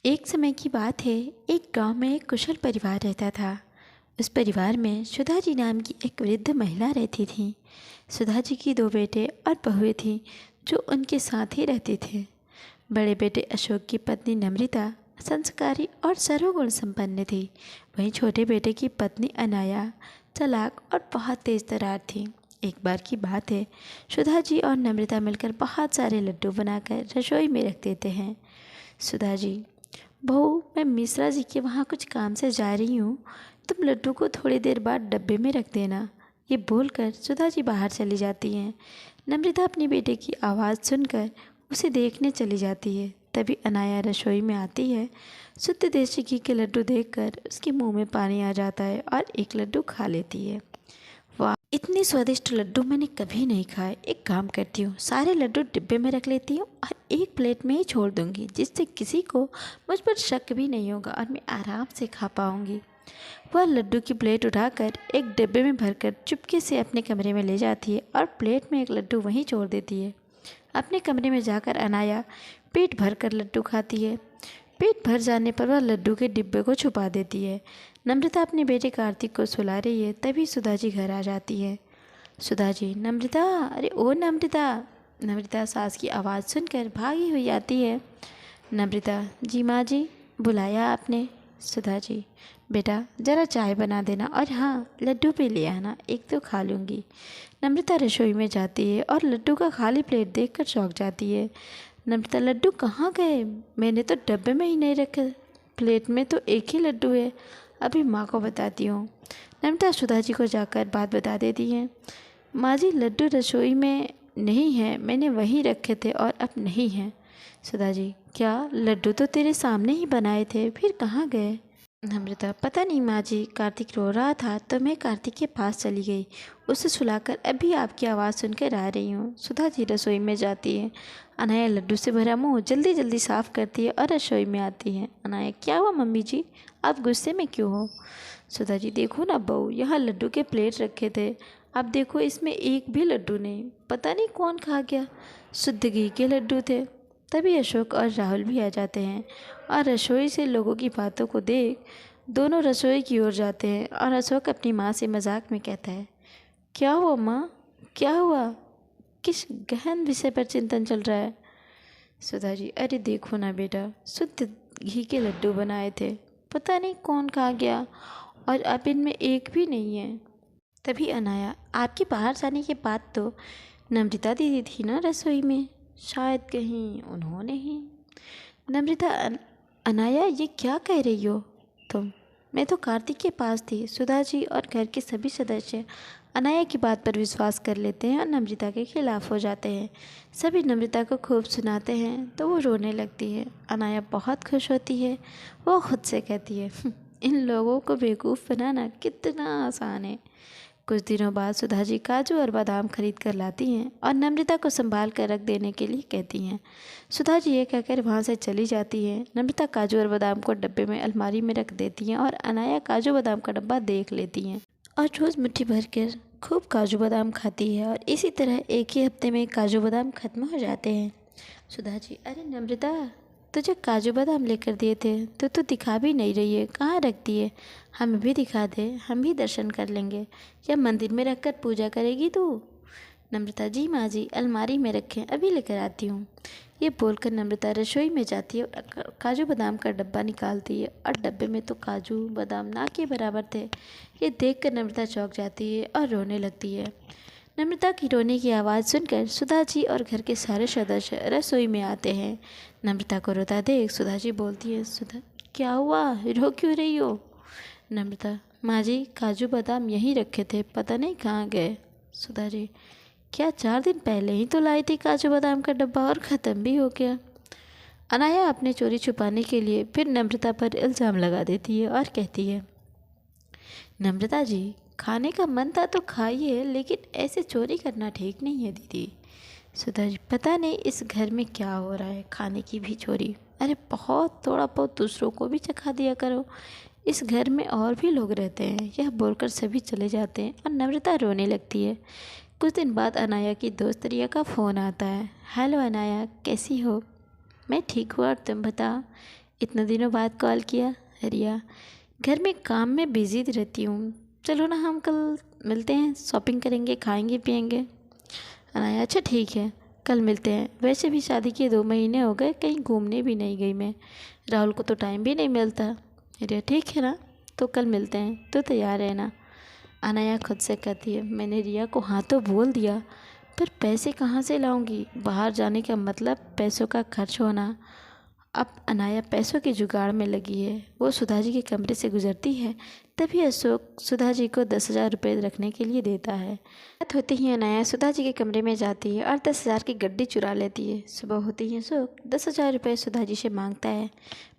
एक समय की बात है। एक गांव में एक कुशल परिवार रहता था। उस परिवार में सुधा जी नाम की एक वृद्ध महिला रहती थी। सुधा जी की दो बेटे और बहुएं थीं जो उनके साथ ही रहते थे। बड़े बेटे अशोक की पत्नी नम्रता संस्कारी और सर्वगुण संपन्न थी। वहीं छोटे बेटे की पत्नी अनाया चालाक और बहुत तेज तर्रार थी। एक बार की बात है, सुधा जी और नम्रता मिलकर बहुत सारे लड्डू बनाकर रसोई में रख देते हैं। सुधा जी, बहू, मैं मिश्रा जी के वहाँ कुछ काम से जा रही हूँ, तुम लड्डू को थोड़ी देर बाद डब्बे में रख देना। ये बोलकर सुधा जी बाहर चली जाती हैं। नम्रता अपने बेटे की आवाज़ सुनकर उसे देखने चली जाती है। तभी अनाया रसोई में आती है। शुद्ध देसी घी के लड्डू देखकर उसके मुंह में पानी आ जाता है और एक लड्डू खा लेती है। वाह, इतने स्वादिष्ट लड्डू मैंने कभी नहीं खाए। एक काम करती हूँ, सारे लड्डू डिब्बे में रख लेती हूँ और एक प्लेट में ही छोड़ दूँगी, जिससे किसी को मुझ पर शक भी नहीं होगा और मैं आराम से खा पाऊँगी। वह लड्डू की प्लेट उठाकर एक डिब्बे में भरकर चुपके से अपने कमरे में ले जाती है और प्लेट में एक लड्डू वहीं छोड़ देती है। अपने कमरे में जाकर अनाया पेट भर कर लड्डू खाती है। पेट भर जाने पर वह लड्डू के डिब्बे को छुपा देती है। नम्रता अपने बेटे कार्तिक को सुला रही है, तभी सुधा जी घर आ जाती है। सुधा जी, नम्रता, अरे ओ नम्रता। नम्रता सास की आवाज़ सुनकर भागी हुई आती है। नम्रता, जी माँ जी, बुलाया आपने? सुधा जी, बेटा ज़रा चाय बना देना और हाँ, लड्डू भी ले आना, एक तो खा लूँगी। नम्रता रसोई में जाती है और लड्डू का खाली प्लेट देखकर चौंक जाती है। नम्रता, लड्डू कहाँ गए? मैंने तो डब्बे में ही नहीं रखे, प्लेट में तो एक ही लड्डू है, अभी माँ को बताती हूँ। नम्रता सुधा जी को जाकर बात बता देती है। माँ जी, लड्डू रसोई में नहीं है, मैंने वहीं रखे थे और अब नहीं हैं। सुधा जी, क्या लड्डू तो तेरे सामने ही बनाए थे, फिर कहाँ गए? नम्रता, पता नहीं माँ जी, कार्तिक रो रहा था तो मैं कार्तिक के पास चली गई, उसे सुलाकर अभी आपकी आवाज़ सुनकर आ रही हूँ। सुधा जी रसोई में जाती है। अनाया लड्डू से भरा मुंह जल्दी जल्दी साफ़ करती है और रसोई में आती है। अनाया, क्या हुआ मम्मी जी, आप गुस्से में क्यों हो? सुधा जी, देखो ना बहू, यहाँ लड्डू के प्लेट रखे थे, अब देखो इसमें एक भी लड्डू नहीं, पता नहीं कौन खा गया। शुद्ध घी के लड्डू थे। तभी अशोक और राहुल भी आ जाते हैं और रसोई से लोगों की बातों को देख दोनों रसोई की ओर जाते हैं और अशोक अपनी माँ से मजाक में कहता है, क्या हुआ माँ, क्या हुआ, किस गहन विषय पर चिंतन चल रहा है? सुधा जी, अरे देखो ना बेटा, शुद्ध घी के लड्डू बनाए थे, पता नहीं कौन खा गया और अब इनमें एक भी नहीं है। तभी अनाया, आपके बाहर जाने के बाद तो नम्रता दीदी थी ना रसोई में, शायद कहीं उन्होंने ही। नम्रता, अनाया, ये क्या कह रही हो तुम? मैं तो कार्तिक के पास थी। सुधा जी और घर के सभी सदस्य अनाया की बात पर विश्वास कर लेते हैं और नम्रता के खिलाफ हो जाते हैं। सभी नम्रता को खूब सुनाते हैं तो वो रोने लगती है। अनाया बहुत खुश होती है। वो खुद से कहती है, इन लोगों को बेवकूफ़ बनाना कितना आसान है। कुछ दिनों बाद सुधा जी काजू और बादाम खरीद कर लाती हैं और नम्रता को संभाल कर रख देने के लिए कहती हैं। सुधा जी ये कहकर वहाँ से चली जाती है। नम्रता काजू और बादाम को डब्बे में अलमारी में रख देती हैं और अनाया काजू बादाम का डब्बा देख लेती हैं और रोज़ मुट्ठी भर कर खूब काजू बादाम खाती है और इसी तरह एक ही हफ्ते में काजू बादाम खत्म हो जाते हैं। सुधा जी, अरे नम्रता, तुझे काजू बादाम लेकर दिए थे तो तू दिखा भी नहीं रही है, कहाँ रख दिए? हमें भी दिखा दे, हम भी दर्शन कर लेंगे, या मंदिर में रखकर पूजा करेगी तू? नम्रता, जी माँ जी, अलमारी में रखें, अभी लेकर आती हूँ। ये बोलकर नम्रता रसोई में जाती है और काजू बादाम का डब्बा निकालती है और डब्बे में तो काजू बादाम ना के बराबर थे। ये देखकर नम्रता चौंक जाती है और रोने लगती है। नम्रता की रोने की आवाज़ सुनकर सुधा जी और घर के सारे सदस्य रसोई में आते हैं। नम्रता को रोता देख सुधा जी बोलती है, सुधा, क्या हुआ, रो क्यों रही हो? नम्रता, माँ जी, काजू बादाम यहीं रखे थे, पता नहीं कहाँ गए। सुधा जी, क्या 4 दिन पहले ही तो लाई थी काजू बादाम का डब्बा और ख़त्म भी हो गया? अनाया अपनी चोरी छुपाने के लिए फिर नम्रता पर इल्ज़ाम लगा देती है और कहती है, नम्रता जी, खाने का मन था तो खाइए, लेकिन ऐसे चोरी करना ठीक नहीं है दीदी। सुधा जी, पता नहीं इस घर में क्या हो रहा है, खाने की भी चोरी। अरे बहुत, थोड़ा बहुत दूसरों को भी चखा दिया करो, इस घर में और भी लोग रहते हैं। यह बोलकर सभी चले जाते हैं और नम्रता रोने लगती है। कुछ दिन बाद अनाया की दोस्त रिया का फ़ोन आता है। हेलो अनाया, कैसी हो? मैं ठीक हूँ और तुम बताओ? इतने दिनों बाद कॉल किया। रिया, घर में काम में बिजी रहती हूँ, चलो ना हम कल मिलते हैं, शॉपिंग करेंगे, खाएंगे पिएंगे। अनाया, अच्छा ठीक है, कल मिलते हैं। वैसे भी शादी के 2 महीने हो गए, कहीं घूमने भी नहीं गई मैं, राहुल को तो टाइम भी नहीं मिलता। रिया, ठीक है ना, तो कल मिलते हैं, तो तैयार है ना। अनाया खुद से कहती है, मैंने रिया को हाँ तो बोल दिया, पर पैसे कहाँ से लाऊंगी? बाहर जाने का मतलब पैसों का खर्च होना। अब अनाया पैसों के जुगाड़ में लगी है। वो सुधा जी के कमरे से गुजरती है, तभी अशोक सुधा जी को 10,000 रुपये रखने के लिए देता है। रात होते ही अनाया सुधा जी के कमरे में जाती है और 10,000 की गड्डी चुरा लेती है। सुबह होते ही अशोक 10,000 रुपये सुधा जी से मांगता है।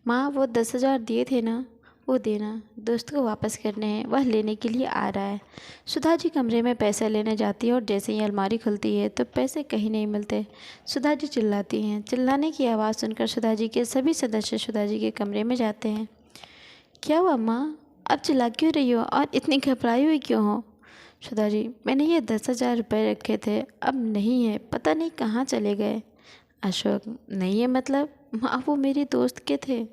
माँ, वो 10,000 दिए थे ना, वो देना, दोस्त को वापस करने हैं, वह लेने के लिए आ रहा है। सुधा जी कमरे में पैसा लेने जाती है और जैसे ही अलमारी खुलती है तो पैसे कहीं नहीं मिलते। सुधा जी चिल्लाती हैं। चिल्लाने की आवाज़ सुनकर सुधा जी के सभी सदस्य सुधा जी के कमरे में जाते हैं। क्या हुआ माँ, अब चिल्ला क्यों रही हो और इतनी घबराई हुई क्यों हो? सुधा जी, मैंने ये 10,000 रुपये रखे थे, अब नहीं है, पता नहीं कहाँ चले गए। अशोक, नहीं है मतलब? माँ, वो मेरे दोस्त के थे,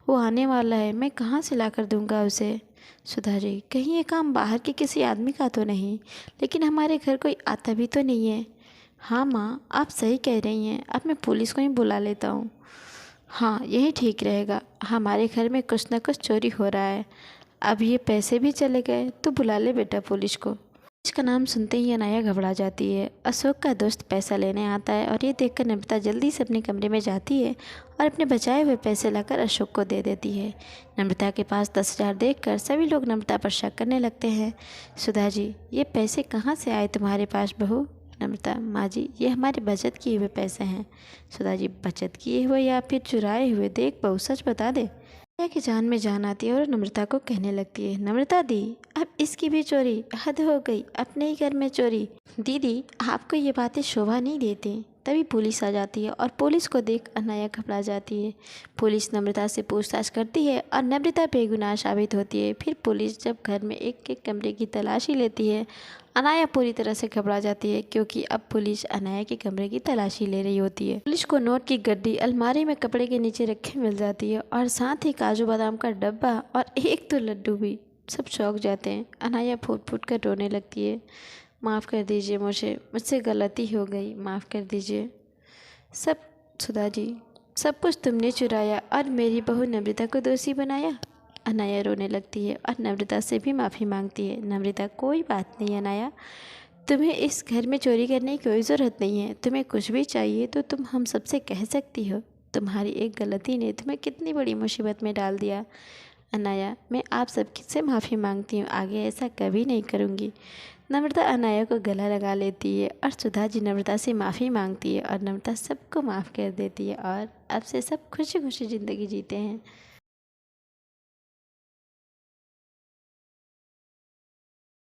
वो आने वाला है, मैं कहाँ से ला कर दूंगा उसे। सुधा जी, कहीं ये काम बाहर के किसी आदमी का तो नहीं? लेकिन हमारे घर कोई आता भी तो नहीं है। हाँ माँ, आप सही कह रही हैं, अब मैं पुलिस को ही बुला लेता हूँ। हाँ, यही ठीक रहेगा, हमारे घर में कुछ ना कुछ चोरी हो रहा है। अब ये पैसे भी चले गए तो बुला ले बेटा पुलिस को। इसका नाम सुनते ही अनाया घबरा जाती है। अशोक का दोस्त पैसा लेने आता है और ये देखकर नम्रता जल्दी से अपने कमरे में जाती है और अपने बचाए हुए पैसे लाकर अशोक को दे देती है। नम्रता के पास 10,000 देखकर सभी लोग नम्रता पर शक करने लगते हैं। सुधा जी, ये पैसे कहाँ से आए तुम्हारे पास बहू? नम्रता, माँ जी, ये हमारे बचत किए हुए पैसे हैं। सुधा जी, बचत किए हुए या फिर चुराए हुए? देख बहू, सच बता दे। रिया की जान में जान आती है और नम्रता को कहने लगती है, नम्रता दी, अब इसकी भी चोरी, हद हो गई, अपने ही घर में चोरी। दीदी, आपको ये बातें शोभा नहीं देती। तभी पुलिस आ जाती है और पुलिस को देख अनाया घबरा जाती है। पुलिस नम्रता से पूछताछ करती है और नम्रता बेगुनाह साबित होती है। फिर पुलिस जब घर में एक एक कमरे की तलाशी लेती है, अनाया पूरी तरह से घबरा जाती है, क्योंकि अब पुलिस अनाया के कमरे की तलाशी ले रही होती है। पुलिस को नोट की गड्डी अलमारी में कपड़े के नीचे रखे मिल जाती है और साथ ही काजू बादाम का डब्बा और एक तो लड्डू भी। सब चौंक जाते हैं। अनाया फूट फूट कर रोने लगती है। माफ़ कर दीजिए, मुझसे गलती हो गई, माफ़ कर दीजिए। सब सुधा जी, सब कुछ तुमने चुराया और मेरी बहू नम्रता को दोषी बनाया। अनाया रोने लगती है और नम्रता से भी माफ़ी मांगती है। नम्रता, कोई बात नहीं अनाया, तुम्हें इस घर में चोरी करने की कोई ज़रूरत नहीं है। तुम्हें कुछ भी चाहिए तो तुम हम सबसे कह सकती हो। तुम्हारी एक गलती ने तुम्हें कितनी बड़ी मुसीबत में डाल दिया। अनाया, मैं आप सबकी से माफ़ी मांगती हूँ, आगे ऐसा कभी नहीं करूँगी। नम्रता अनाया को गला लगा लेती है और सुधा जी नम्रता से माफ़ी मांगती है और नम्रता सबको माफ़ कर देती है और अब से सब खुशी खुशी ज़िंदगी जीते हैं।